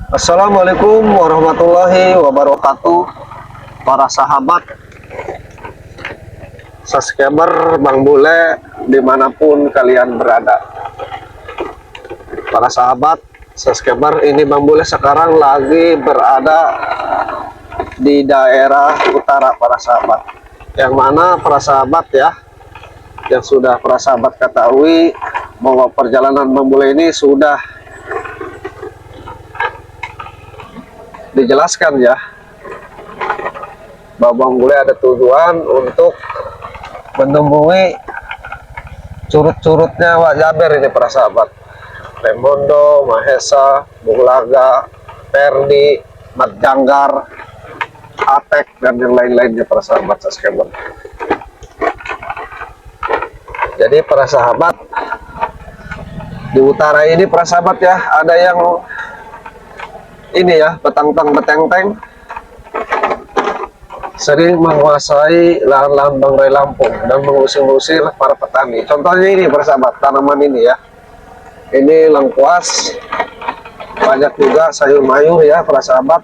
Assalamualaikum warahmatullahi wabarakatuh. Para sahabat subscriber Bang Bule dimanapun kalian berada. Para sahabat subscriber, ini Bang Bule sekarang lagi berada di daerah utara para sahabat. Yang mana para sahabat ya, yang sudah para sahabat ketahui bahwa perjalanan Bang Bule ini sudah dijelaskan ya, bahwa Bang Bule ada tujuan untuk menemui curut-curutnya Wak Jaber ini para sahabat. Remondo, Mahesa, Bulaga, Perdi, Mat Janggar, Atek, dan yang lain-lainnya para sahabat subscriber. Jadi para sahabat, di utara ini para sahabat ya, ada yang ini ya, petang-tang beteng-teng sering menguasai lahan-lahan Bang Ray Lampung dan mengusir-usir para petani. Contohnya ini para sahabat, tanaman ini ya, ini lengkuas, banyak juga sayur mayur ya para sahabat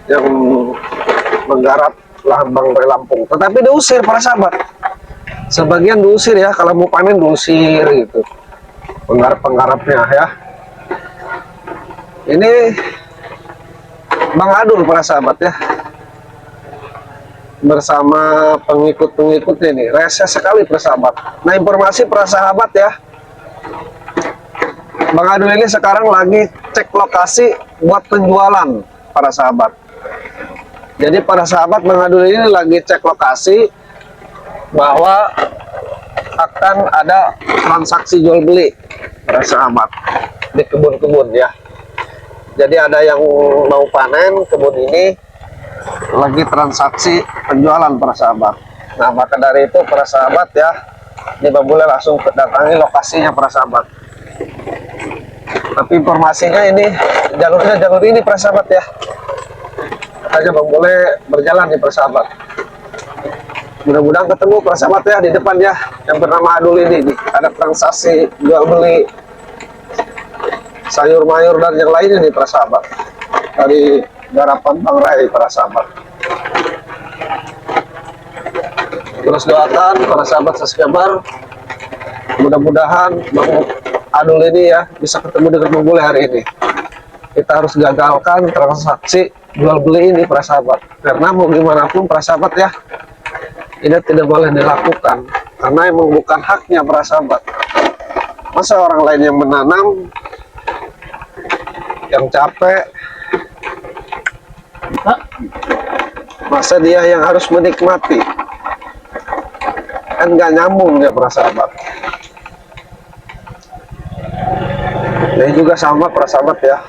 yang menggarap lahan Bang Ray Lampung, tetapi diusir para sahabat. Sebagian diusir ya, kalau mau panen diusir gitu penggarap-penggarapnya ya. Ini Bang Adul para sahabat ya, bersama pengikut-pengikutnya ini rese sekali para sahabat. Nah, informasi para sahabat ya, Bang Adul ini sekarang lagi cek lokasi buat penjualan para sahabat. Jadi para sahabat, Bang Adul ini lagi cek lokasi bahwa akan ada transaksi jual beli para sahabat di kebun-kebun ya. Jadi ada yang mau panen kebun ini, lagi transaksi penjualan para sahabat. Nah, maka dari itu para sahabat ya, ini Bang Bule langsung datangi lokasinya para sahabat. Tapi informasinya ini jalurnya jalur ini para sahabat ya. Makanya Bang Bule berjalan di para sahabat. Mudah-mudahan ketemu para sahabat ya di depan ya, yang bernama Adul ini. Ada transaksi jual beli sayur mayur dan yang lainnya nih para sahabat, dari garapan Bang Ray para sahabat. Terus doakan para sahabat subscriber, mudah-mudahan Bang Adul ini ya bisa ketemu dengan Bang Bule hari ini. Kita harus gagalkan transaksi jual beli ini para sahabat, karena mau gimana pun para sahabat ya, ini tidak boleh dilakukan karena emang bukan haknya para sahabat. Masa orang lain yang menanam, yang capek, masa dia yang harus menikmati? Kan nggak nyambung ya para sahabat. Ini juga sama para sahabat ya.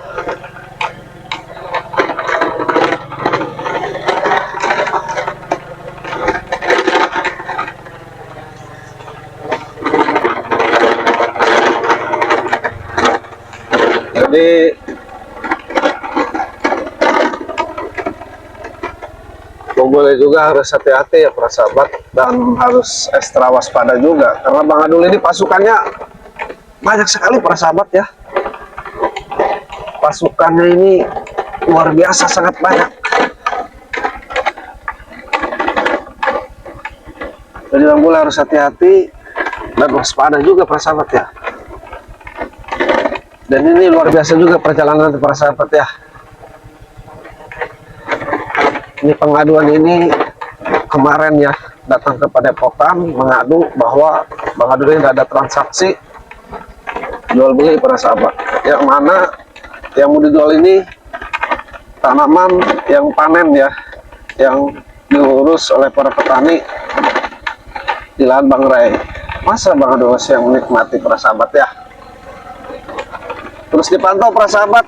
Jadi boleh juga harus hati-hati ya para sahabat, dan harus ekstra waspada juga karena Bang Adul ini pasukannya banyak sekali para sahabat ya. Pasukannya ini luar biasa, sangat banyak. Jadi Bang Bule harus hati-hati dan waspada juga para sahabat ya. Dan ini luar biasa juga perjalanan para sahabat ya. Ini pengaduan ini kemarin ya, datang ke Padepokan mengadu bahwa Bang Adul ini ada transaksi jual beli para sahabat, yang mana yang mau dijual ini tanaman yang panen ya, yang diurus oleh para petani di lahan Bang Ray. Masa Bang Adul yang menikmati para sahabat ya. Terus dipantau para sahabat.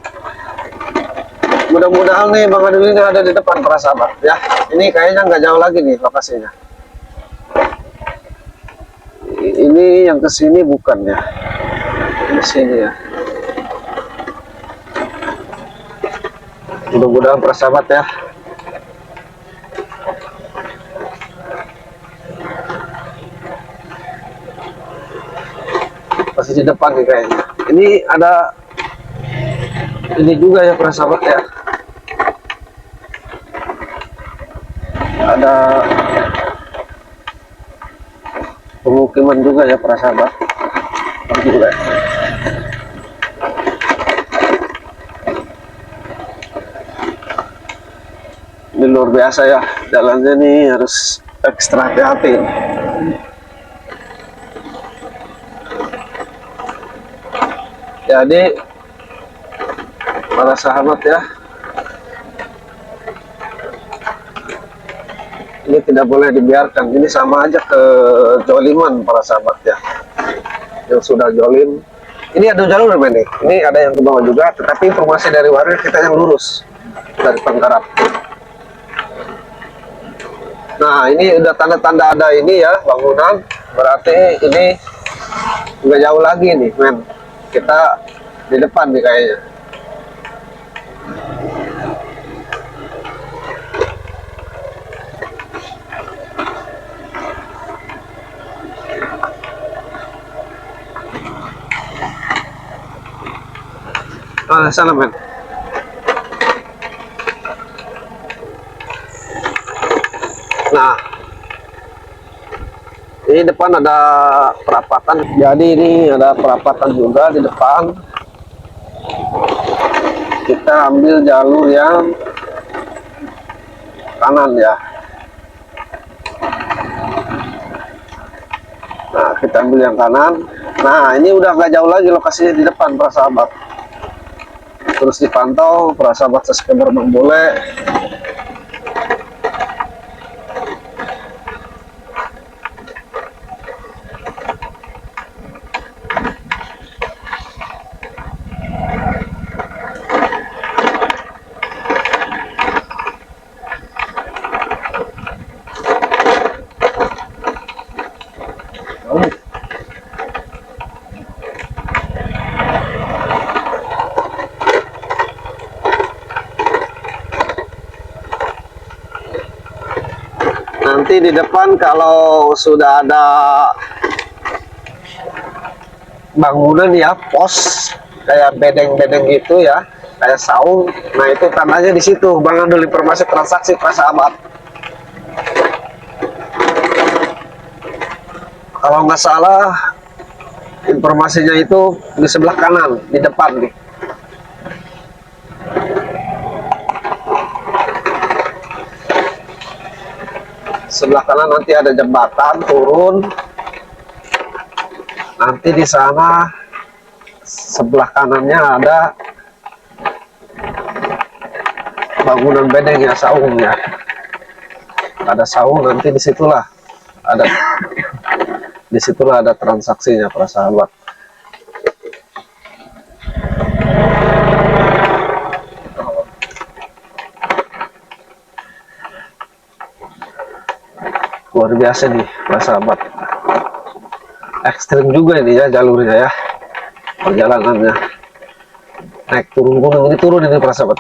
Mudah-mudahan nih Bang Adul ini ada di depan para sahabat ya. Ini kayaknya nggak jauh lagi nih lokasinya. Ini yang kesini bukan ya? Di sini ya. Mudah-mudahan para sahabat ya. Pasti di depan nih kayaknya. Ini ada Ini juga ya para sahabat ya, ada pemukiman juga ya para sahabat. Juga ini luar biasa ya, jalannya nih harus ekstra hati-hati. Jadi para sahabat ya, ini tidak boleh dibiarkan. Ini sama aja kezoliman para sahabat ya, yang sudah jolim. Ini ada jalur nih, ini ada yang ke bawah juga, tetapi informasi dari warga kita yang lurus dari penggarap. Nah ini udah tanda-tanda ada ini ya, bangunan, berarti ini nggak jauh lagi nih men, kita di depan nih kayaknya. Sana men. Nah ini depan ada perapatan, jadi ini ada perapatan juga di depan. Kita ambil jalur yang kanan ya. Nah kita ambil yang kanan. Nah ini udah gak jauh lagi lokasinya di depan para sahabat. Terus dipantau para sahabat subscriber Bang Bule. Nanti di depan kalau sudah ada bangunan ya, pos kayak bedeng-bedeng gitu ya, kayak saung. Nah itu tandanya di situ Bang Adul, informasi transaksi para sahabat. Kalau nggak salah informasinya itu di sebelah kanan, di depan nih. Sebelah kanan nanti ada jembatan turun. Nanti di sana sebelah kanannya ada bangunan bedeng ya, saung ya. Ada saung, nanti disitulah ada transaksinya para sahabat. Luar biasa nih para sahabat, ekstrim juga ini ya jalurnya ya, perjalanannya naik turun gunung, ini turun ini para sahabat.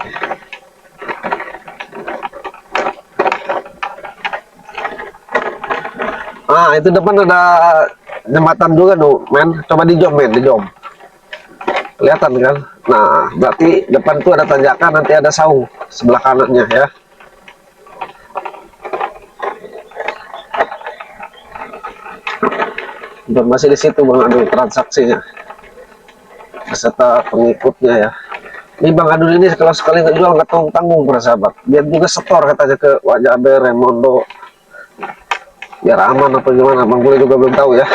Nah itu depan ada jembatan juga tuh men, coba di zoom men, di zoom kelihatan kan. Nah berarti depan itu ada tanjakan, nanti ada saung sebelah kanannya ya. Masih di situ Bang Adul transaksinya beserta pengikutnya ya. Ini Bang Adul ini kalau sekali nggak jual nggak tanggung para sahabat, dia juga setor katanya ke Wajaber, Remondo, biar aman apa gimana Bang Bule juga belum tahu ya.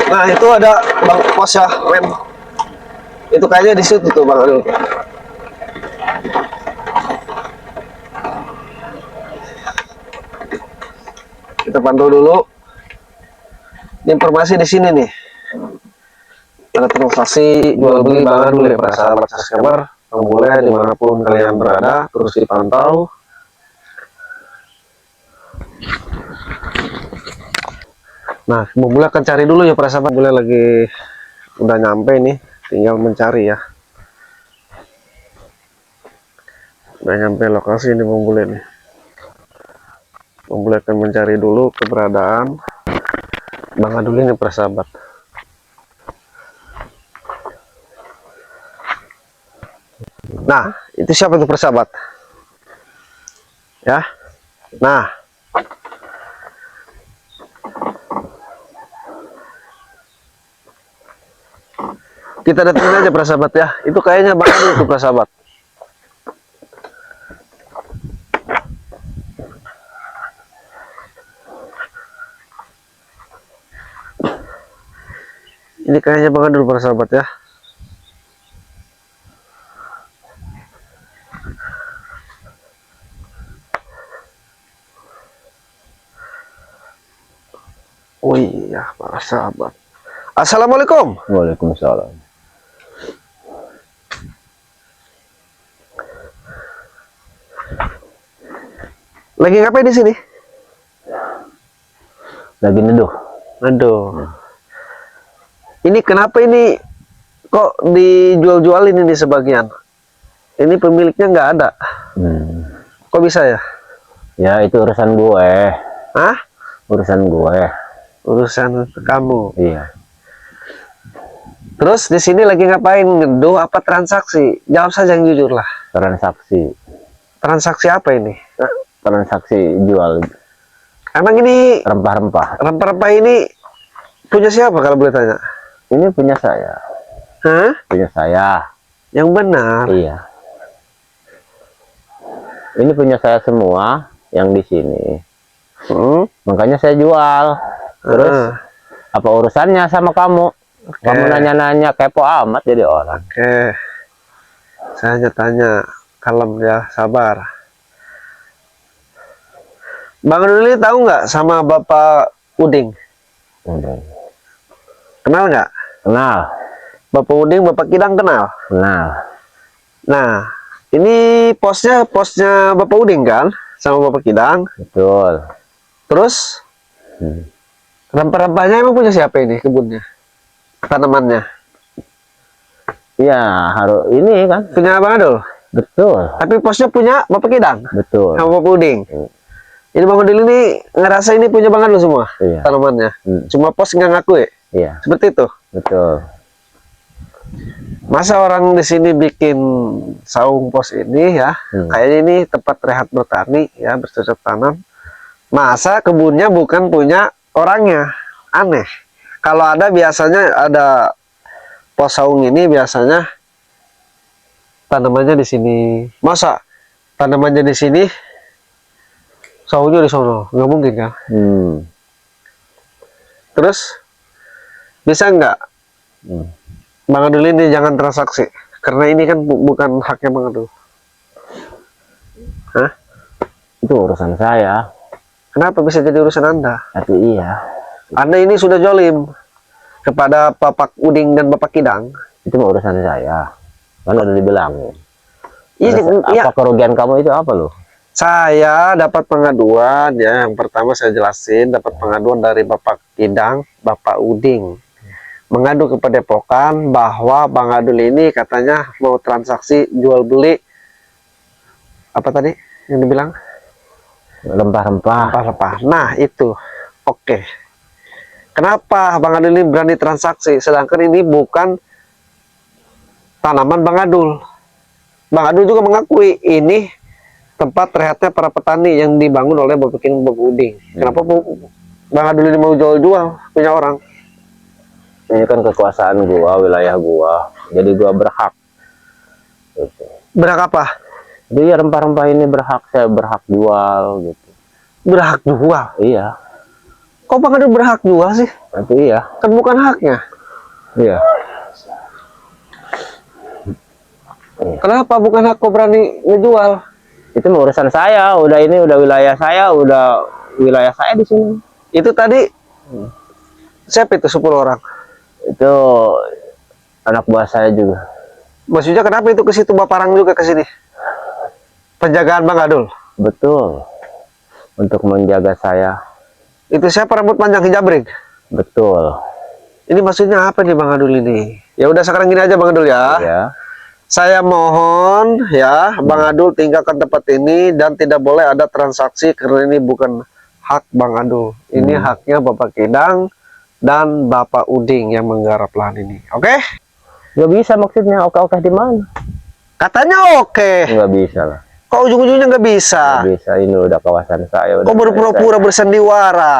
Nah itu ada bang pos ya, men. Itu kayaknya di situ tuh Bang Adul. Kita pantau dulu. Ini informasi di sini nih. Ada transaksi jual beli Bang Adul ya para sahabat subscriber. Boleh dimanapun kalian berada, terus dipantau. Nah, mulai akan cari dulu ya para sahabat. Mulai lagi udah nyampe nih, tinggal mencari ya. Udah nyampe lokasi ini Bang Bule nih. Bang Bule akan mencari dulu keberadaan Bang Adul ini para sahabat. Nah, itu siapa itu para sahabat? Ya. Nah, kita datangin aja para sahabat ya. Itu kayaknya Bang Adul itu para sahabat. Ini kayaknya Bang Adul para sahabat ya. Oh iya para sahabat. Assalamualaikum. Waalaikumsalam. Lagi ngapain di sini? Lagi neduh. Aduh. Ini kenapa ini kok dijual-jualin ini sebagian? Ini pemiliknya nggak ada. Kok bisa ya? Ya itu urusan gue. Hah? Urusan gue. Urusan kamu. Iya. Terus di sini lagi ngapain? Ngeduh apa transaksi? Jawab saja yang jujur lah. Transaksi. Transaksi apa ini? Transaksi jual Emang ini rempah-rempah. rempah-rempah ini punya siapa kalau boleh tanya? Ini punya saya. Hah? Punya saya. Yang benar. Iya. Ini punya saya semua yang di sini. Makanya saya jual. Terus apa urusannya sama kamu? Kamu nanya-nanya kepo amat jadi orang. Oke. Saya hanya tanya, kalem ya, sabar. Bang Adul ini tahu nggak sama Bapak Uding? Kenal nggak? Kenal. Bapak Uding, Bapak Kidang kenal? Kenal. Nah, ini posnya Bapak Uding kan? Sama Bapak Kidang. Betul. Terus, rempah-rempahnya emang punya siapa ini kebunnya? Tanamannya? Iya, harus ini kan. Punya Bang Adul? Betul. Tapi posnya punya Bapak Kidang? Betul. Sama Bapak Uding? Jadi Bang Adul ini ngerasa ini punya Bang Adul semua? Iya. Tanamannya? Cuma pos nggak ngaku ya? Iya. Seperti itu? Betul. Masa orang di sini bikin saung pos ini ya, kayaknya ini tempat rehat bertani ya, bercocok tanam. Masa kebunnya bukan punya orangnya? Aneh. Kalau ada biasanya ada pos saung ini biasanya tanamannya di sini. Masa tanamannya di sini, saungnya di sono? Nggak mungkin kan? Terus bisa nggak? Bang Adul ini jangan transaksi, karena ini kan bukan haknya Bang Adul. Hah? Itu urusan saya. Kenapa bisa jadi urusan Anda? Tapi iya. Anda ini sudah jolim kepada Bapak Uding dan Bapak Kidang. Itu mah urusan saya. Kan udah dibilangin. Iya. Apa kerugian kamu itu apa loh? Saya dapat pengaduan ya. Yang pertama saya jelasin, dapat pengaduan dari Bapak Kidang, Bapak Uding. Mengadu ke Padepokan bahwa Bang Adul ini katanya mau transaksi jual beli apa tadi yang dibilang? Rempah-rempah. Rempah-rempah. Nah itu, oke. Kenapa Bang Adul ini berani transaksi, sedangkan ini bukan tanaman Bang Adul? Bang Adul juga mengakui ini tempat rehatnya para petani yang dibangun oleh Bapak Uding. Kenapa Bang Adul ini mau jual-jual punya orang? Ini kan kekuasaan gua, wilayah gua. Jadi gua berhak. Gitu. Berhak apa? Jadi rempah-rempah ini berhak, saya berhak jual gitu. Berhak jual? Iya. Kok Bang Adul berhak jual sih? Itu iya. Kan bukan haknya. Iya. Kenapa bukan hak kok berani ngejual? Itu mah urusan saya, udah ini udah wilayah saya, udah wilayah saya di sini. Itu tadi siapa itu 10 orang? Itu anak buah saya juga. Maksudnya kenapa itu ke situ Baparang juga ke sini? Penjagaan Bang Adul. Betul. Untuk menjaga saya. Itu siapa rambut panjang hijabrik? Betul. Ini maksudnya apa nih Bang Adul ini? Ya udah sekarang gini aja Bang Adul ya. Ya. Saya mohon ya Bang Adul tinggalkan tempat ini dan tidak boleh ada transaksi karena ini bukan hak Bang Adul. Ini haknya Bapak Kidang dan Bapak Uding yang menggarap lahan ini. Oke? Nggak bisa maksudnya. Oke-oke di mana? Katanya oke. Nggak bisa lah. Kok ujung-ujungnya nggak bisa? Nggak bisa. Ini udah kawasan saya. Udah Kok berpura-pura saya. bersandiwara?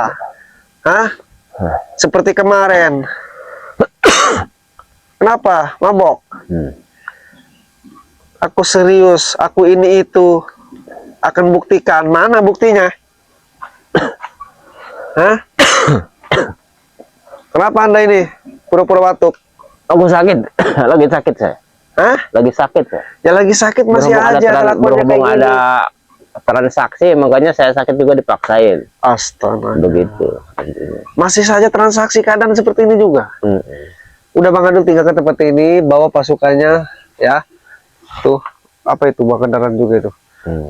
Hah? Hah. Seperti kemarin. Kenapa? Mabok? Aku serius, aku ini itu akan buktikan. Mana buktinya? Hah? Kenapa Anda ini pura-pura batuk? Aku sakit. Lagi sakit saya. Hah? Lagi sakit saya. Ya lagi sakit masih aja kelakuannya berhubung kayak gini. ada transaksi, makanya saya sakit juga dipaksain. Astaga. Begitu. Masih saja transaksi keadaan seperti ini juga. Udah Bang Adul tinggalkan tempat ini, bawa pasukannya ya. Tuh, apa itu bawa kendaraan juga itu.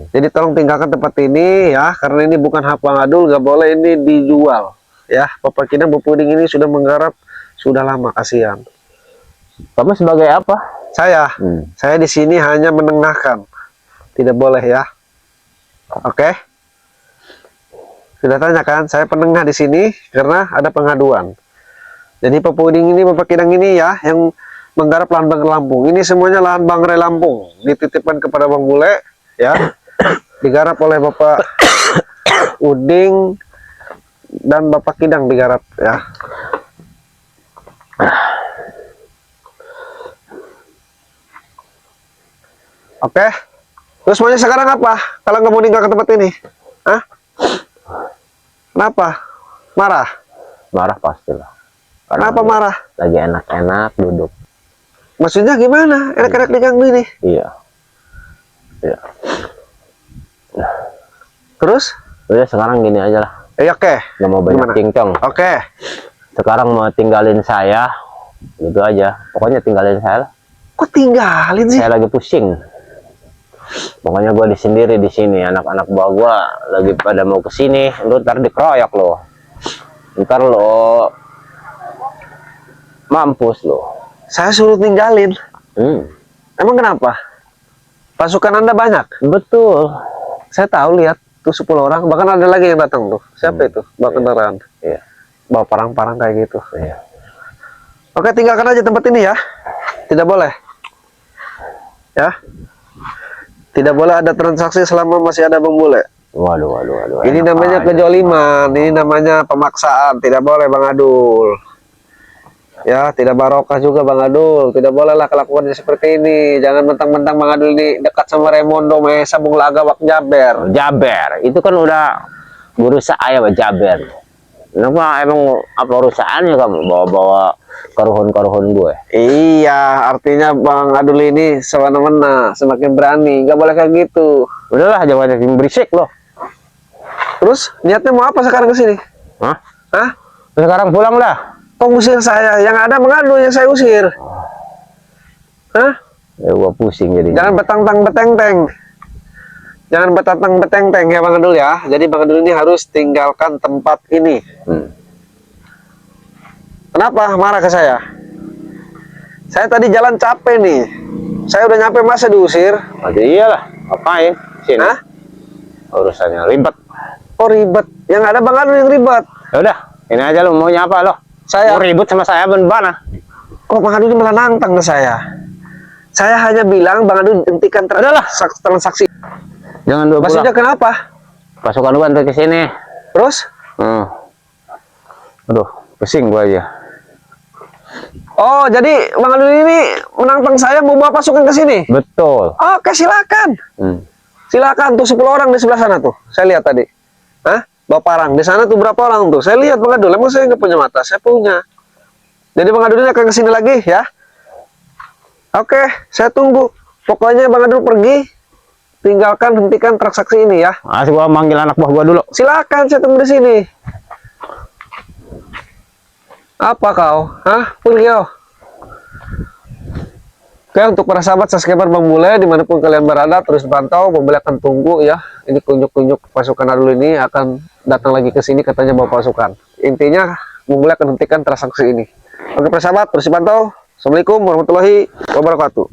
Jadi tolong tinggalkan tempat ini ya, karena ini bukan hak Bang Adul, gak boleh ini dijual. Ya, Bapak Kidang Bapak Uding ini sudah menggarap sudah lama, kasihan. Kamu sebagai apa? Saya di sini hanya menengahkan. Tidak boleh ya. Oke. Sudah tanya kan, saya penengah di sini karena ada pengaduan. Jadi Bapak Uding ini, Bapak Kidang ini ya, yang menggarap lahan Bangre Lampung. Ini semuanya lahan Bangre Lampung. Dititipkan kepada Bang Bule, ya. Digarap oleh Bapak Uding dan Bapak Kidang digarap, ya. Oke. Terus maunya sekarang apa? Kalau nggak mau tinggal ke tempat ini? Hah? Kenapa? Marah? Marah pastilah. Kenapa marah? Lagi enak-enak duduk. Maksudnya gimana? Enak-enak diganggu ini? Iya. Iya. Terus? Udah sekarang gini aja lah. Oke. Nggak mau banyak Gimana? cincong. Oke. Sekarang mau tinggalin saya. Gitu aja. Pokoknya tinggalin saya lah. Kok tinggalin sih? Saya lagi pusing. Pokoknya gue sendiri di sini. Anak-anak buah gue lagi pada mau ke sini. Lu ntar dikeroyok lo. Ntar lo mampus lo. Saya suruh tinggalin. Emang kenapa? Pasukan Anda banyak? Betul. Saya tahu, lihat tuh 10 orang. Bahkan ada lagi yang datang tuh. Siapa itu? Bawa kendaraan. Iya. Bawa parang-parang kayak gitu. Iya. Oke, tinggalkan aja tempat ini ya. Tidak boleh. Ya. Tidak boleh ada transaksi selama masih ada Bang Bule. Waduh. Ini namanya kejoliman, ini namanya pemaksaan. Tidak boleh Bang Adul. Ya, tidak barokah juga Bang Adul. Tidak bolehlah kelakuannya seperti ini. Jangan mentang-mentang Bang Adul ini dekat sama Raimondo Mesa Bung Laga Wak Jaber. Jaber. Itu kan udah guru saya Pak Jaber. Kenapa emang apa urusannya kamu bawa-bawa karuhun-karuhun gue? Iya, artinya Bang Adul ini semena-mena, semakin berani. Nggak boleh kayak gitu. Udahlah, jangan banyak yang berisik loh. Terus niatnya mau apa sekarang ke sini? Hah? Hah? Sekarang pulang dah. Kok usir saya? Yang ada Bang Adul yang saya usir. Hah? Ya gua pusing jadi. Jangan betang-tang beteng-teng. Jangan betang-tang beteng-teng ya Bang Adul ya. Jadi Bang Adul ini harus tinggalkan tempat ini. Kenapa marah ke saya? Saya tadi jalan capek nih. Saya udah nyampe, masa diusir? Aduh, iyalah, ngapain sini? Hah? Urusannya ribet. Oh ribet. Yang ada Bang Adul yang ribet. Ya udah, ini aja lu maunya apa lo? Saya mau ribut sama saya mana? kok Bang Adul ini malah nantang ke saya. Saya hanya bilang Bang Adul hentikan transaksi. Jangan dua Maksudnya pulang. kenapa? Pasukan lu bantu ke sini. Terus? Aduh, pusing gua aja. Oh, jadi Bang Adul ini menantang saya mau bawa pasukan ke sini? Betul. Oke, silakan. Silakan tuh 10 orang di sebelah sana tuh. Saya lihat tadi. Hah? Bawa parang. Di sana tuh berapa orang tuh? Saya lihat Bang Adul, emang saya nggak punya mata, saya punya. Jadi Bang Adul ini akan kesini lagi ya. Oke, saya tunggu. Pokoknya Bang Adul pergi, tinggalkan, hentikan transaksi ini ya. Masih gua manggil anak buah gua dulu. Silakan, saya tunggu di sini. Apa kau? Hah? Pergi kau. Oke, untuk para sahabat subscriber Bang Bule, dimanapun kalian berada, terus pantau. Bang Bule akan tunggu ya. Ini kunjuk-kunjuk pasukan Adul ini akan datang lagi ke sini, katanya bawa pasukan. Intinya, Bang Bule akan hentikan transaksi ini. Oke, para sahabat, terus pantau. Assalamualaikum warahmatullahi wabarakatuh.